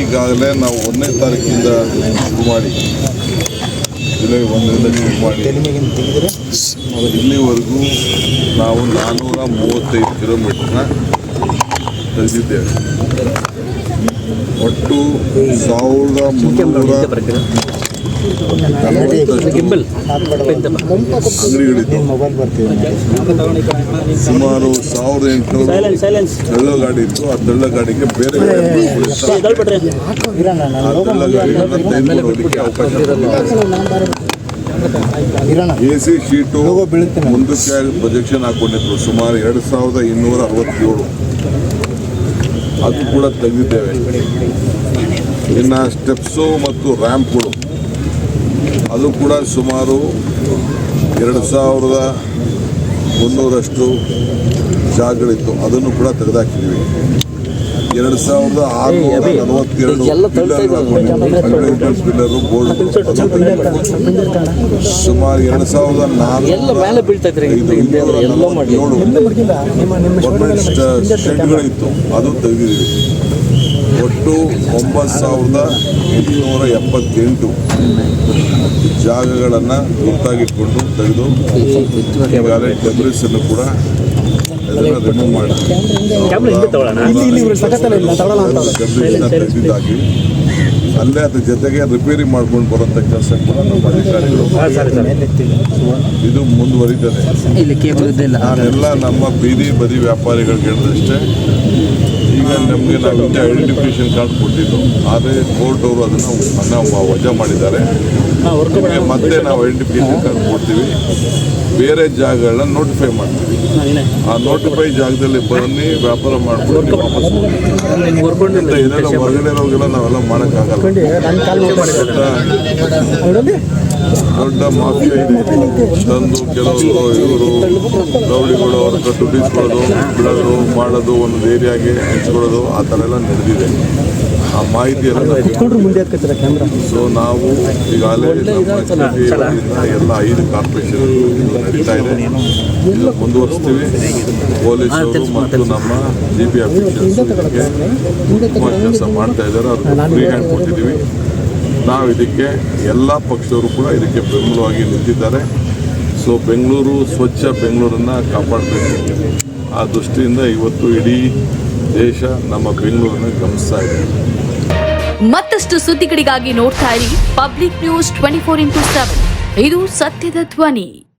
ಈಗಾಗಲೇ ನಾವು 1ನೇ ತಾರೀಕಿಂದ ಶುರು ಮಾಡಿ ಜುಲೈ 1ರಿಂದ ಶುರು ಮಾಡಿ ಇಲ್ಲಿವರೆಗೂ ನಾವು 435 ಕಿಲೋಮೀಟರ್ನ ತೆಗೆದಿದ್ದೇವೆ. ಒಟ್ಟು 1340 ಅಂಗಡಿಗಳಿದ್ದು ಸುಮಾರು 1800 ತಳ್ಳ ಗಾಡಿ ಇತ್ತು. ಆ ತಳ್ಳ ಗಾಡಿಗೆ ಬೇರೆ ಎಸಿ ಶೀಟು ಮುಂದಕ್ಕೆ ಪ್ರೊಜೆಕ್ಷನ್ ಹಾಕೊಂಡಿದ್ರು ಸುಮಾರು 2267. ಅದು ಕೂಡ ತೆಗೆದಿದ್ದೇವೆ. ಇನ್ನು ಸ್ಟೆಪ್ಸು ಮತ್ತು ರ್ಯಾಂಪ್ಗಳು ಅದು ಕೂಡ ಸುಮಾರು 2300 ಜಾಗಗಳಿತ್ತು. ಅದನ್ನು ಕೂಡ ತೆಗೆದುಹಾಕಿದ್ದೀವಿ. 2642 ಪಿಲ್ಲರು ಬೋರ್ಡ್ ಸುಮಾರು 2407 ಶೆಡ್ಗಳಿತ್ತು. ಅದು ತೆಗೆದಿದ್ದೀವಿ. ಒಟ್ಟು 9878 ಜಾಗಗಳನ್ನು ಗುರ್ತಾಗಿಟ್ಕೊಂಡು ತೆಗೆದು ಈಗಾಗಲೇ ಡೆಬ್ರಿಸ್ ಅನ್ನು ಕೂಡ ರಿಮೂವ್ ಮಾಡಿ ತೆಗೆದಿದ್ದಾಗಿ ಅಲ್ಲೇ ಅದ್ರ ಜೊತೆಗೆ ರಿಪೇರಿ ಮಾಡ್ಕೊಂಡು ಬರೋಂಥ ಕೆಲಸ ಕೂಡ ನಮ್ಮ ಅಧಿಕಾರಿಗಳು ಇದು ಮುಂದುವರಿತದೆ. ನಾನೆಲ್ಲ ನಮ್ಮ ಬೀದಿ ಬದಿ ವ್ಯಾಪಾರಿಗಳಿಗೆ ಹೇಳಿದಷ್ಟೇ, ಈಗ ನಮಗೆ ನಾವು ಇಂಥ ಐಡೆಂಟಿಫಿಕೇಶನ್ ಕಾರ್ಡ್ ಕೊಟ್ಟಿದ್ದು, ಆದರೆ ಕೋರ್ಟ್ ಅವರು ಅದನ್ನು ವಜಾ ಮಾಡಿದ್ದಾರೆ. ಮತ್ತೆ ನಾವು ಐಡೆಂಟಿಫಿಕೇಶನ್ ಕಾರ್ಡ್ ಕೊಡ್ತೀವಿ, ಬೇರೆ ಜಾಗಗಳನ್ನ ನೋಟಿಫೈ ಮಾಡ್ತೀವಿ. ಆ ನೋಟಿಫೈ ಜಾಗದಲ್ಲಿ ಬನ್ನಿ, ವ್ಯಾಪಾರ ಮಾಡ್ಕೊಂಡು ವಾಪಸ್ ಇದೆಲ್ಲ ಹೊರಗಡೆ ಹೋಗಿಲ್ಲ, ನಾವೆಲ್ಲ ಮಾಡೋಕ್ಕಾಗಲ್ಲ. ದೊಡ್ಡ ಮಾಫಿಯಾ ಇದೆ. ತಂದು ಕೆಲವರು ಇವರು ರೌಡಿಗಳು ಅವ್ರ ಹತ್ರ ದುಡ್ಡು ಇಸ್ಕೊಳ್ಳೋದು, ಬಿಡೋದು, ಮಾಡೋದು, ಒಂದು ಏರಿಯಾಗೆ ಹಂಚ್ಕೊಳ್ಳೋದು, ಆ ಥರ ಎಲ್ಲ ನಡೆದಿದೆ. ಆ ಮಾಹಿತಿಯೆಲ್ಲ ಸೊ ನಾವು ಈಗಾಗಲೇ ಎಲ್ಲ 5 ಕಾರ್ಪೊರೇಷನ್ ನಡೀತಾ ಇದೆ. ಇದು ಮುಂದುವರಿಸ್ತೀವಿ. ಪೊಲೀಸರು ಮತ್ತು ನಮ್ಮ GP ಆಫೀಸರ್ಸ್ ಇದಕ್ಕೆ ತುಂಬ ಕೆಲಸ ಮಾಡ್ತಾ ಇದ್ದಾರೆ. ಅವ್ರಿಗೆ ಫ್ರೀ ಹ್ಯಾಂಡ್ ಕೊಟ್ಟಿದ್ದೀವಿ. ನಾವು ಇದಕ್ಕೆ ಎಲ್ಲ ಪಕ್ಷದವರು ಕೂಡ ಇದಕ್ಕೆ ಬೆಂಬಲವಾಗಿ ನಿಂತಿದ್ದಾರೆ. ಸೊ ಬೆಂಗಳೂರು ಸ್ವಚ್ಛ ಬೆಂಗಳೂರನ್ನು ಕಾಪಾಡಬೇಕು. ಆ ದೃಷ್ಟಿಯಿಂದ ಇವತ್ತು ಇಡೀ ದೇಶ ನಮ್ಮ ಬೆಂಗಳೂರನ್ನು ಗಮನಿಸ್ತಾ ಇದೆ. ಮತ್ತಷ್ಟು ಸುದ್ದಿಗಳಿಗಾಗಿ ನೋಡ್ತಾ ಇರಿ ಪಬ್ಲಿಕ್ ನ್ಯೂಸ್ 24x7. ಇದು ಸತ್ಯದ ಧ್ವನಿ.